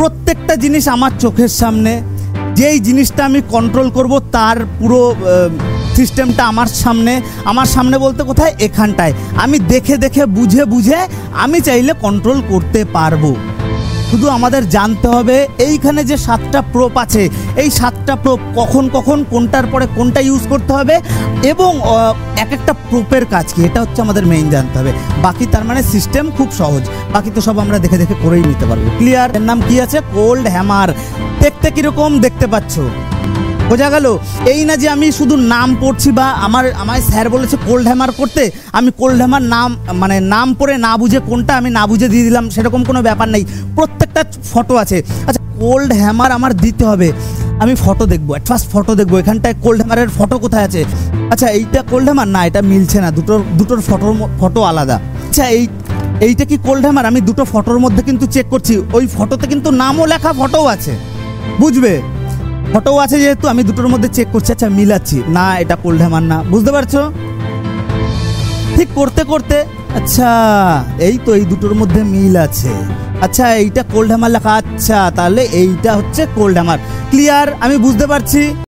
প্রত্যেকটা জিনিস আমার চোখের সামনে, যেই জিনিসটা আমি কন্ট্রোল করব তার পুরো সিস্টেমটা আমার সামনে বলতে কোথায়, এখানটায় আমি দেখে দেখে বুঝে বুঝে আমি চাইলে কন্ট্রোল করতে পারবো। শুধু আমাদের জানতে হবে এইখানে যে 7টা প্রোপ আছে, এই 7টা প্রোপ কখন কখন কোনটার পরে কোনটা ইউজ করতে হবে এবং এক একটা প্রোপের কাজ কি, এটা হচ্ছে আমাদের মেইন জানতে হবে। বাকি তার মানে সিস্টেম খুব সহজ, বাকি তো সব আমরা দেখে দেখে করেই নিতে পারবো। ক্লিয়ার? এর নাম কি আছে? Cold hammer. দেখতে কিরকম দেখতে পাচ্ছ, বোঝা গেল? এই না যে আমি শুধু নাম পড়ছি বা আমায় স্যার বলেছে কোল্ড হ্যামার করতে, আমি কোল্ড হ্যামার নাম পড়ে না বুঝে কোনটা আমি না বুঝে দিয়ে দিলাম, সেরকম কোনো ব্যাপার নেই। প্রত্যেকটা ফটো আছে। আচ্ছা, কোল্ড হ্যামার আমার দিতে হবে, আমি ফটো দেখবো, ফার্স্ট ফটো দেখবো, এখানটায় কোল্ড হ্যামারের ফটো কোথায় আছে। আচ্ছা, এইটা কোল্ড হ্যামার না, এটা মিলছে না, দুটোর ফটো আলাদা। আচ্ছা, এইটা কি কোল্ড হ্যামার? আমি দুটো ফটোর মধ্যে কিন্তু চেক করছি, ওই ফটোতে কিন্তু নামও লেখা, ফটোও আছে, বুঝবে? ফটো আছে যেহেতু আমি দুটোর মধ্যে চেক করছি, আচ্ছা মিলাচ্ছি, না এটা কোল্ড হ্যামার না, বুঝতে পারছো? ঠিক করতে করতে আচ্ছা এই তো এই দুটোর মধ্যে মিল আছে, আচ্ছা এইটা কোল্ড হ্যামার লেখা, আচ্ছা তাহলে এইটা হচ্ছে কোল্ড হ্যামার। ক্লিয়ার? আমি বুঝতে পারছি।